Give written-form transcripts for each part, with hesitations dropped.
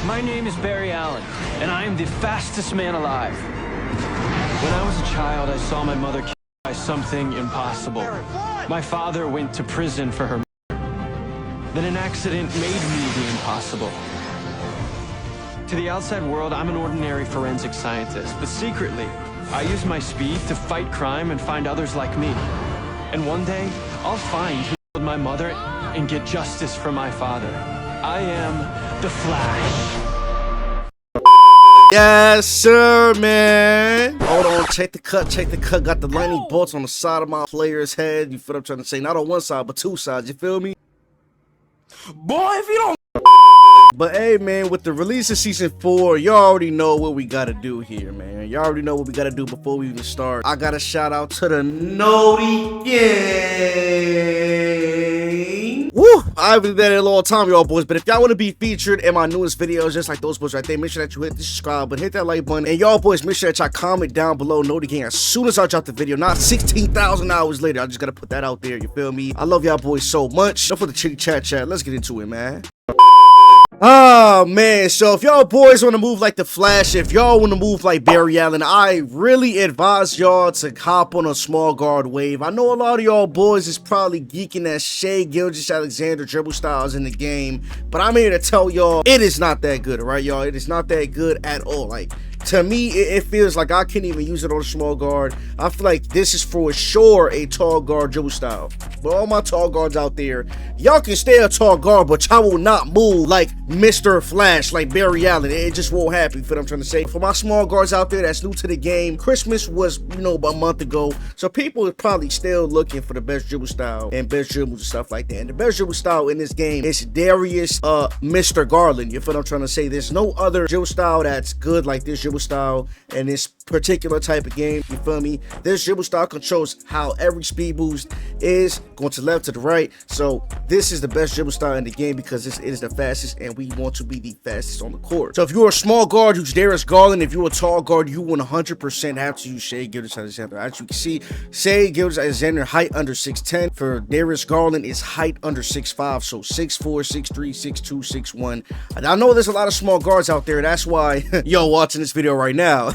My name is Barry Allen, and I am the fastest man alive. When I was a child, I saw my mother killed by something impossible. My father went to prison for her murder. Then an accident made me the impossible. To the outside world, I'm an ordinary forensic scientist, but secretly, I use my speed to fight crime and find others like me. And one day, I'll find who killed my mother and get justice for my father. I am the Flash. Yes, sir, man. Hold on, check the cut, check the cut. Got the lightning bolts on the side of my player's head. You feel what I'm trying to say? Not on one side, but two sides. You feel me? Boy, if you don't. But hey, man, with the release of season 4, y'all already know what we gotta do here, man. Y'all already know what we gotta do before we even start. I gotta shout out to the Naughty Gang. Woo! I haven't done that in a long time, y'all boys. But if y'all want to be featured in my newest videos, just like those boys right there, make sure that you hit the subscribe button, hit that like button, and y'all boys, make sure that y'all comment down below Naughty Gang as soon as I drop the video. Not 16,000 hours later. I just gotta put that out there. You feel me? I love y'all boys so much. Don't forget the chitty chat. Let's get into it, man. Oh man, so if y'all boys want to move like the Flash, if y'all want to move like Barry Allen, I really advise y'all to hop on a small guard wave. I know a lot of y'all boys is probably geeking at Shai Gilgeous-Alexander dribble styles in the game, but I'm here to tell y'all it is not that good, alright y'all? It is not that good at all. Like, to me, it feels like I can't even use it on a small guard. I feel like this is for sure a tall guard dribble style. But all my tall guards out there, y'all can stay a tall guard, but y'all will not move like Mr. Flash, like Barry Allen. It just won't happen, for what I'm trying to say. For my small guards out there that's new to the game, Christmas was, you know, about a month ago. So people are probably still looking for the best dribble style and best dribbles and stuff like that. And the best dribble style in this game is Darius Mr. Garland. You feel what I'm trying to say? There's no other dribble style that's good like this dribble style in this particular type of game. You feel me? This dribble style controls how every speed boost is going to left to the right. So this is the best dribble style in the game because it is the fastest, and we want to be the fastest on the court. So if you're a small guard, use Darius Garland. If you're a tall guard, you 100% have to use Shai Gilgeous-Alexander. As you can see, Shai Gilgeous-Alexander height under 6'10". For Darius Garland is height under 6'5", so 6'4", 6'3", 6'2", 6'1". I know there's a lot of small guards out there. That's why y'all watching this video right now.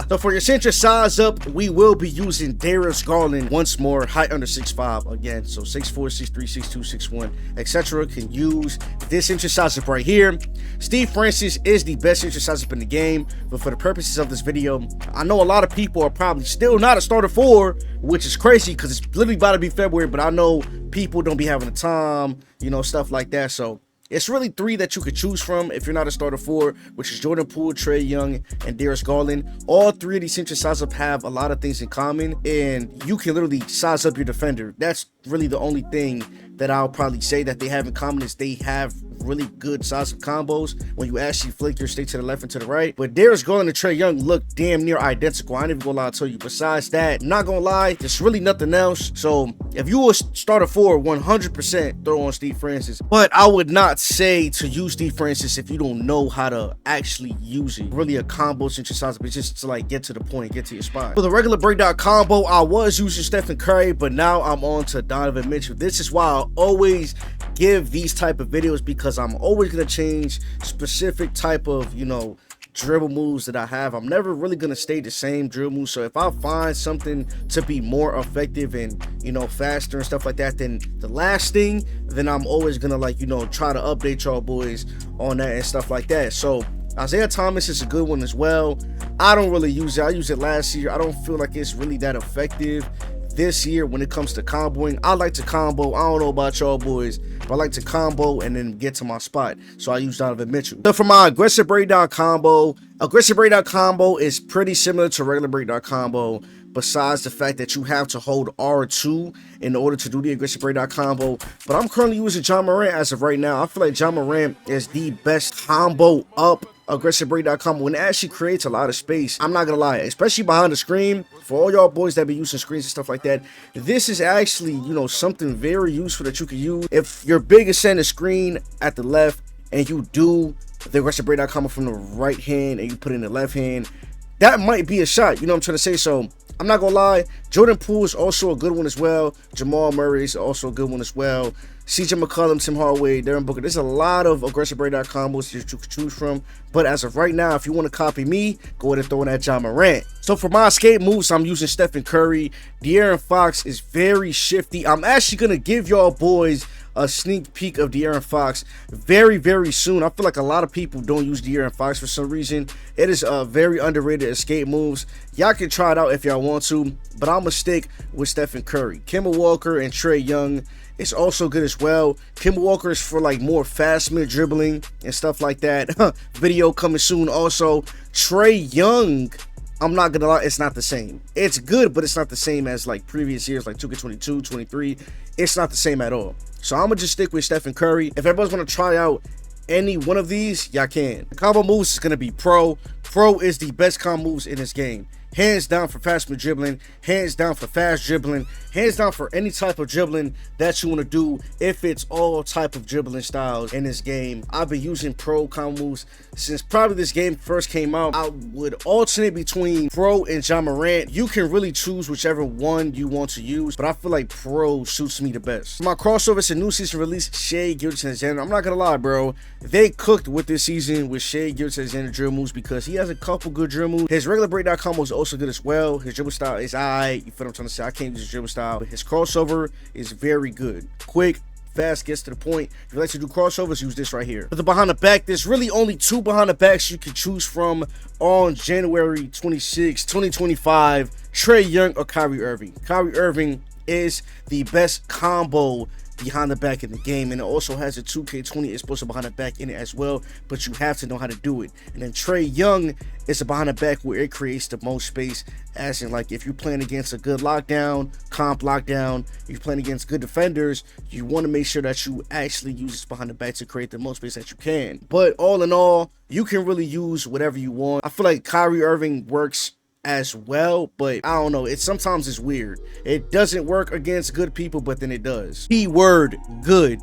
So for your center size up, we will be using Darius Garland once more, height under 6'5", again, so 6'4", 6'3", 6'2", 6'1", etc. Can use this center size up right here. Steve Francis is the best center size up in the game, but for the purposes of this video, I know a lot of people are probably still not a starter 4, which is crazy because it's literally about to be February, but I know people don't be having the time, you know, stuff like that. So it's really 3 that you could choose from if you're not a starter 4, which is Jordan Poole, Trae Young, and Darius Garland. All 3 of these center size up have a lot of things in common, and you can literally size up your defender. That's really the only thing that I'll probably say that they have in common is they have really good size up combos when you actually flick your stick to the left and to the right. But Darius Garland and Trae Young look damn near identical. I ain't even gonna lie to you. Besides that, I'm not gonna lie, there's really nothing else. So if you will start a 4, 100% throw on Steve Francis. But I would not say to use Steve Francis if you don't know how to actually use it. Really a combo center size up, it's just to like get to the point, get to your spot. For the regular breakdown combo, I was using Stephen Curry, but now I'm on to Donovan Mitchell. This is why I always give these type of videos, because I'm always going to change specific type of, you know, dribble moves that I have. I'm never really going to stay the same dribble move. So if I find something to be more effective and, you know, faster and stuff like that than the last thing, then I'm always going to, like, you know, try to update y'all boys on that and stuff like that. So Isaiah Thomas is a good one as well. I don't really use it. I used it last year. I don't feel like it's really that effective this year when it comes to comboing. I like to combo. I don't know about y'all boys, but I like to combo and then get to my spot. So I use Donovan Mitchell. So for my aggressive breakdown combo is pretty similar to regular breakdown combo, besides the fact that you have to hold R2 in order to do the aggressive breakdown combo. But I'm currently using John Morant as of right now. I feel like John Morant is the best combo up aggressive breakdown combo, and it actually creates a lot of space. I'm not gonna lie, especially behind the screen. For all y'all boys that be using screens and stuff like that, this is actually, you know, something very useful that you can use. If your biggest center screen at the left and you do the aggressive breakdown combo from the right hand and you put it in the left hand, that might be a shot. You know what I'm trying to say? So I'm not gonna lie, Jordan Poole is also a good one as well. Jamal Murray is also a good one as well. CJ McCollum, Tim Hardaway, Devin Booker. There's a lot of aggressive breakdown combos that you can choose from. But as of right now, if you want to copy me, go ahead and throw in that John Morant. So for my escape moves, I'm using Stephen Curry. De'Aaron Fox is very shifty. I'm actually gonna give y'all boys a sneak peek of De'Aaron Fox very, very soon. I feel like a lot of people don't use De'Aaron Fox for some reason. It is a very underrated escape moves. Y'all can try it out if y'all want to, but I'm gonna stick with Stephen Curry. Kemba Walker and Trae Young is also good as well. Kemba Walker is for like more fast mid dribbling and stuff like that. Video coming soon. Also, Trae Young, I'm not gonna lie, it's not the same. It's good, but it's not the same as like previous years, like 2K22, 23. It's not the same at all. So I'm gonna just stick with Stephen Curry. If everybody's gonna try out any one of these, y'all can. The combo moves is gonna be Pro. Pro is the best combo moves in this game. Hands down for fast mid dribbling, hands down for fast dribbling, hands down for any type of dribbling that you want to do. If it's all type of dribbling styles in this game, I've been using Pro combo moves since probably this game first came out. I would alternate between Pro and John Morant. You can really choose whichever one you want to use, but I feel like Pro suits me the best. For my crossover, it's a new season release, Shai Gilgeous-Alexander. I'm not gonna lie, bro, they cooked with this season with Shai Gilgeous-Alexander dribble moves because he has a couple good dribble moves. His regular breakdown combos are also good as well. His dribble style is alright. You feel what I'm trying to say? I can't use his dribble style, but his crossover is very good. Quick, fast, gets to the point. If you like to do crossovers, use this right here. For the behind the back, there's really only two behind the backs you can choose from on January 26, 2025. Trae Young or Kyrie Irving. Kyrie Irving is the best combo behind the back in the game, and it also has a 2K20 explosive behind the back in it as well, but you have to know how to do it. And then Trae Young is a behind the back where it creates the most space, as in like if you're playing against a good lockdown, comp lockdown, you're playing against good defenders, you want to make sure that you actually use this behind the back to create the most space that you can. But all in all, you can really use whatever you want. I feel like Kyrie Irving works as well, but I don't know, it sometimes is weird. It doesn't work against good people, but then it does. Keyword good.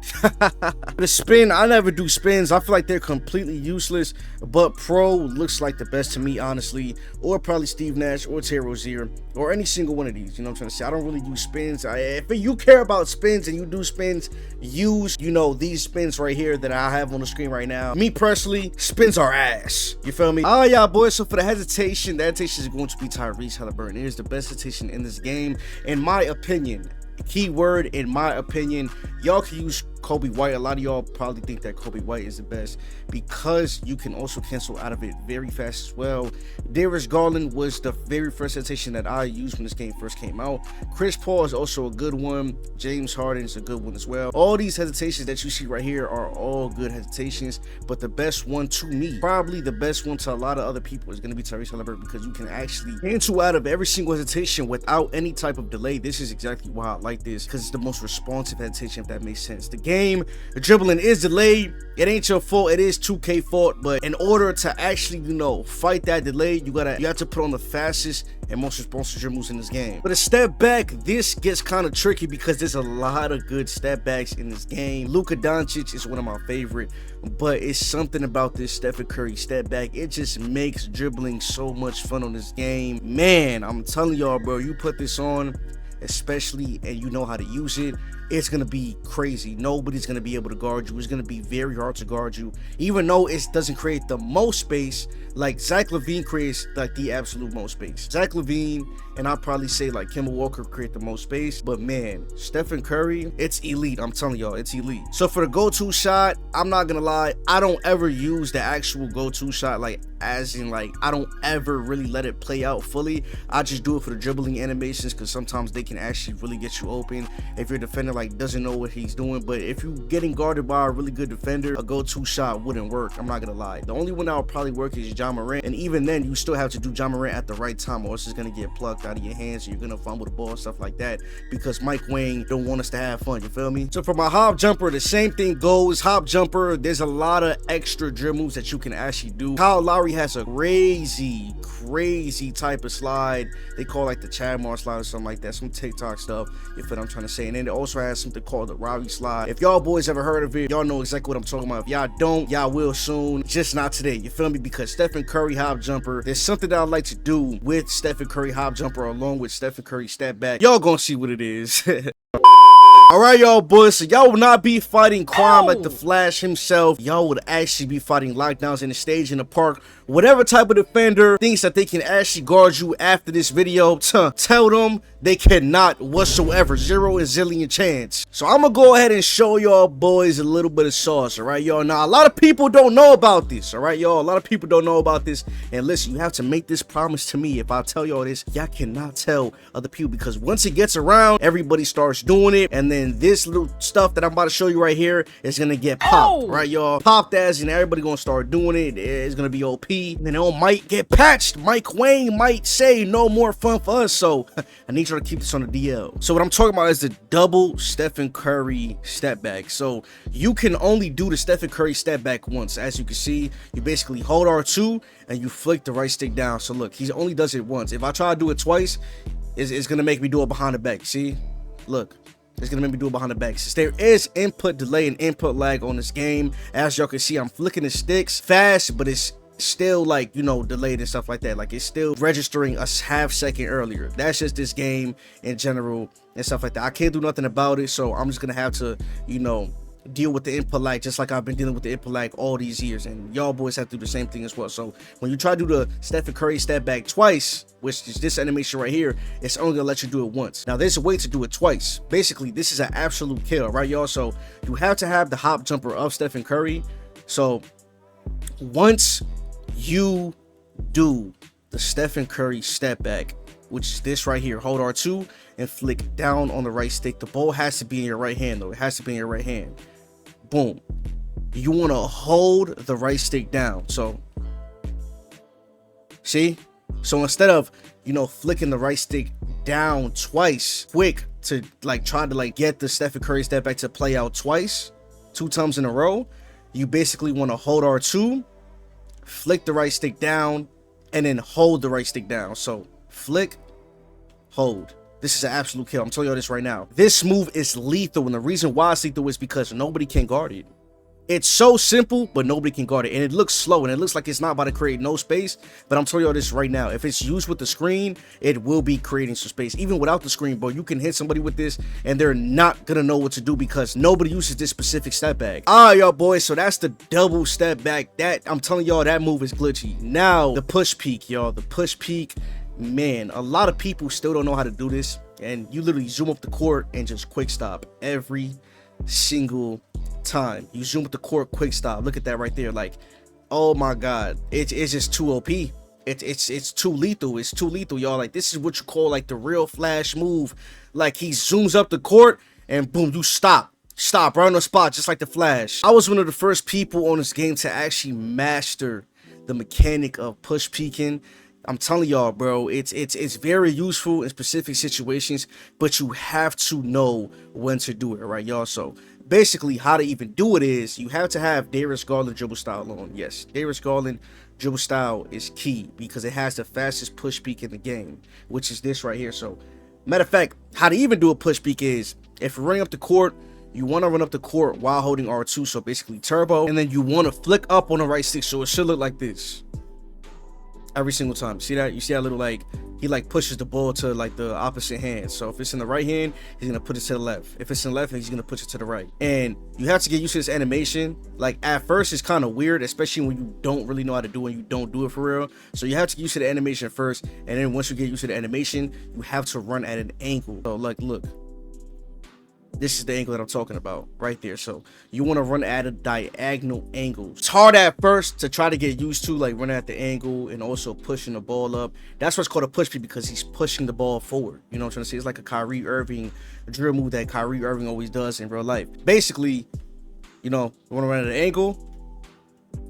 The spin, I never do spins. I feel like they're completely useless, but Pro looks like the best to me, honestly, or probably Steve Nash or Terry Rozier or any single one of these. You know what I'm trying to say? I don't really do spins. If you care about spins and you do spins, use, you know, these spins right here that I have on the screen right now. Me personally, spins are ass. You feel me? All right, y'all boys, so for the hesitation, the hesitation is going to be Tyrese Halliburton. It is the best hesitation in this game, in my opinion. Keyword, in my opinion. Y'all can use Kobe White. A lot of y'all probably think that Kobe White is the best because you can also cancel out of it very fast as well. Darius Garland was the very first hesitation that I used when this game first came out. Chris Paul is also a good one. James Harden is a good one as well. All these hesitations that you see right here are all good hesitations, but the best one to me, probably the best one to a lot of other people, is going to be Tyrese Halliburton, because you can actually cancel out of every single hesitation without any type of delay. This is exactly why I like this, because it's the most responsive hesitation, if that makes sense. The game, the dribbling is delayed. It ain't your fault. It is 2K fault, but in order to actually, you know, fight that delay, you have to put on the fastest and most responsive dribble moves in this game. But a step back, this gets kind of tricky because there's a lot of good step backs in this game. Luka Doncic is one of my favorite, but it's something about this Stephen Curry step back. It just makes dribbling so much fun on this game. Man, I'm telling y'all, bro, you put this on, especially, and you know how to use it, it's gonna be crazy. Nobody's gonna be able to guard you. It's gonna be very hard to guard you, even though it doesn't create the most space. Like Zach LaVine creates like the absolute most space. Zach LaVine, and I'll probably say like Kemba Walker, create the most space. But man, Stephen Curry, it's elite. I'm telling y'all, it's elite. So for the go-to shot, I'm not gonna lie, I don't ever use the actual go-to shot, like as in like I don't ever really let it play out fully. I just do it for the dribbling animations, because sometimes they can actually really get you open if your defender like doesn't know what he's doing. But if you're getting guarded by a really good defender, a go-to shot wouldn't work. I'm not gonna lie. The only one that would probably work is John Morant, and even then you still have to do John Morant at the right time, or else it's gonna get plucked out of your hands and you're gonna fumble the ball and stuff like that, because Mike Wang don't want us to have fun. You feel me? So for my hop jumper, the same thing goes. Hop jumper, there's a lot of extra dribble moves that you can actually do. Kyle Lowry has a crazy type of slide they call like the Chad Moore slide or something like that, some TikTok stuff. You feel what I'm trying to say? And then it also has has something called the Robbie slide. If y'all boys ever heard of it, y'all know exactly what I'm talking about. If y'all don't, y'all will soon, just not today, you feel me? Because Stephen Curry hop jumper, there's something that I'd like to do with Stephen Curry hop jumper along with Stephen Curry step back. Y'all gonna see what it is. Alright, y'all boys, so y'all will not be fighting crime like the Flash himself. Y'all would actually be fighting lockdowns in the stage, in the park. Whatever type of defender thinks that they can actually guard you after this video, tell them they cannot whatsoever. 0 and zillion chance. So I'm gonna go ahead and show y'all boys a little bit of sauce, alright, y'all? Now, a lot of people don't know about this, alright, y'all? A lot of people don't know about this. And listen, you have to make this promise to me. If I tell y'all this, y'all cannot tell other people, because once it gets around, everybody starts doing it, and then this little stuff that I'm about to show you right here is gonna get popped, right, y'all? Popped as, and everybody gonna start doing it. It's gonna be OP, and then it might get patched. Mike Wayne might say no more fun for us, so I need you to keep this on the DL. So what I'm talking about is the double Stephen Curry step back. So you can only do the Stephen Curry step back once. As you can see, you basically hold R2 and you flick the right stick down. So look, he only does it once. If I try to do it twice, it's gonna make me do it behind the back. See, look, it's gonna make me do it behind the back. Since there is input delay and input lag on this game, as y'all can see, I'm flicking the sticks fast, but it's still, like, you know, delayed and stuff like that. Like, it's still registering a half second earlier. That's just this game in general and stuff like that. I can't do nothing about it, so I'm just gonna have to, you know, deal with the input lag just like I've been dealing with the input lag all these years, and y'all boys have to do the same thing as well. So when you try to do the Stephen Curry step back twice, which is this animation right here, it's only gonna let you do it once. Now there's a way to do it twice. Basically, this is an absolute kill, right, y'all? So you have to have the hop jumper of Stephen Curry. So once you do the Stephen Curry step back, which is this right here, hold R2 and flick down on the right stick. The ball has to be in your right hand, though. It has to be in your right hand. Boom. You want to hold the right stick down. So see, so instead of, you know, flicking the right stick down twice quick to like try to like get the Stephen Curry step back to play out twice, 2 times in a row, you basically want to hold R2, flick the right stick down, and then hold the right stick down. So flick, hold. This is an absolute kill. I'm telling y'all this right now. This move is lethal, and the reason why it's lethal is because nobody can guard it. It's so simple, but nobody can guard it, and it looks slow, and it looks like it's not about to create no space, but I'm telling y'all this right now. If it's used with the screen, it will be creating some space. Even without the screen, bro, you can hit somebody with this, and they're not gonna know what to do because nobody uses this specific step back. All right, y'all boys, so that's the double step back. That, I'm telling y'all, that move is glitchy. Now, the push peek, y'all. The push peek, man, a lot of people still don't know how to do this, and you literally zoom up the court and just quick stop every single time. You zoom with the court, quick stop. Look at that right there. Like, oh my god, it's just too OP. It's too lethal. It's too lethal, y'all. Like, this is what you call like the real Flash move. Like, he zooms up the court and boom, you stop right on the spot, just like the Flash. I was one of the first people on this game to actually master the mechanic of push peeking. I'm telling y'all, bro, it's very useful in specific situations, but you have to know when to do it, right, y'all? So basically, how to even do it is you have to have Darius Garland dribble style on. Yes, Darius Garland dribble style is key because it has the fastest push peek in the game, which is this right here. So matter of fact, how to even do a push peek is if you're running up the court, you want to run up the court while holding R2, so basically turbo, and then you want to flick up on the right stick, so it should look like this every single time. See that? You see that little, like, he like pushes the ball to like the opposite hand. So if it's in the right hand, he's gonna put it to the left. If it's in the left hand, he's gonna push it to the right. And you have to get used to this animation. Like, at first it's kind of weird, especially when you don't really know how to do it and you don't do it for real. So you have to get used to the animation first, and then once you get used to the animation, you have to run at an angle. So like, look, this is the angle that I'm talking about right there. So you want to run at a diagonal angle. It's hard at first to try to get used to, like running at the angle and also pushing the ball up. That's what's called a push peek, because he's pushing the ball forward. You know what I'm trying to say? It's like a Kyrie Irving drill move that Kyrie Irving always does in real life. Basically, you know, you want to run at an angle.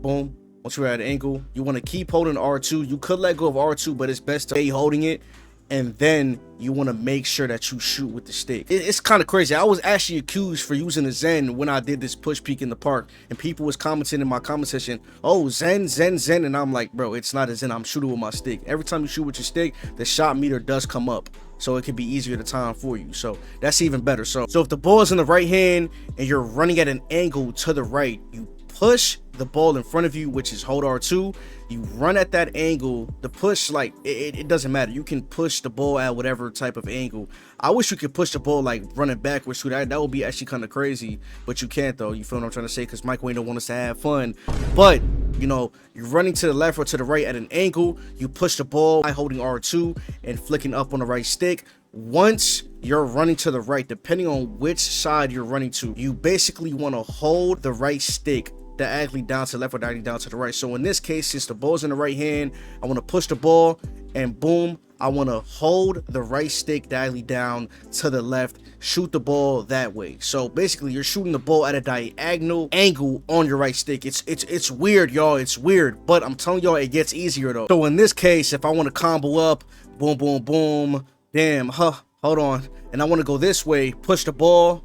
Boom. Once you're at an angle, you want to keep holding R2. You could let go of R2, but it's best to stay holding it. And then you want to make sure that you shoot with the stick. It's kind of crazy. I was actually accused for using a Zen when I did this push peek in the park, and people was commenting in my comment section, oh, Zen, and I'm like, bro, it's not a Zen. I'm shooting with my stick. Every time you shoot with your stick, the shot meter does come up. so it can be easier to time for you. So that's even better. So if the ball is in the right hand and you're running at an angle to the right, you push the ball in front of you, which is hold R2. You run at that angle. The push, like, it doesn't matter. You can push the ball at whatever type of angle. I wish you could push the ball like running backwards too. That would be actually kind of crazy, but you can't though. You feel what I'm trying to say? Because Mike Wayne don't want us to have fun. But you know, you're running to the left or to the right at an angle. You push the ball by holding R2 and flicking up on the right stick. Once you're running to the right, depending on which side you're running to, you basically want to hold the right stick diagonally down to the left or diagonally down to the right. So in this case, since the ball's in the right hand, I want to push the ball and boom, I want to hold the right stick diagonally down to the left, shoot the ball that way. So basically you're shooting the ball at a diagonal angle on your right stick. It's weird, y'all. It's weird, but I'm telling y'all it gets easier though. So in this case, if I want to combo up, boom, boom, boom, damn, hold on. And I want to go this way, push the ball,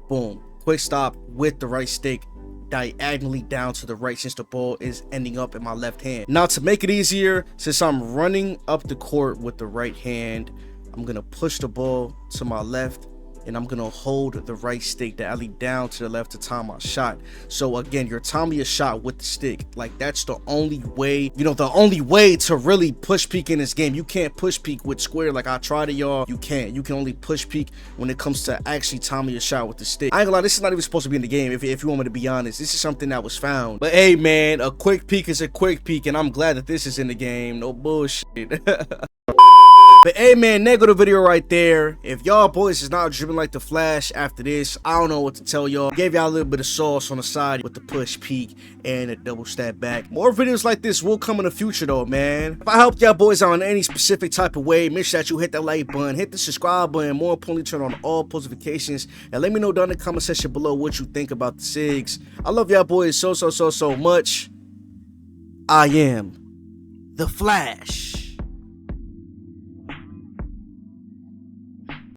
boom, quick stop with the right stick diagonally down to the right since the ball is ending up in my left hand. Now to make it easier, since I'm running up the court with the right hand, I'm gonna push the ball to my left and I'm gonna hold the right stick diagonally down to the left to time my shot. So again, you're timing your shot with the stick. Like that's the only way, you know, the only way to really push peek in this game. You can't push peek with square like I tried it, y'all. You can't. You can only push peek when it comes to actually timing your shot with the stick. I ain't gonna lie, this is not even supposed to be in the game if you want me to be honest. This is something that was found. But hey man, a quick peek is a quick peek and I'm glad that this is in the game. No bullshit. But hey man, there go the video right there. If y'all boys is not dribbling like the Flash after this, I don't know what to tell y'all. Gave y'all a little bit of sauce on the side with the push peek and a double step back. More videos like this will come in the future though, man. If I helped y'all boys out in any specific type of way, make sure that you hit that like button, hit the subscribe button, more importantly turn on all post notifications, and let me know down in the comment section below what you think about the SIGs. I love y'all boys so much. I am the Flash.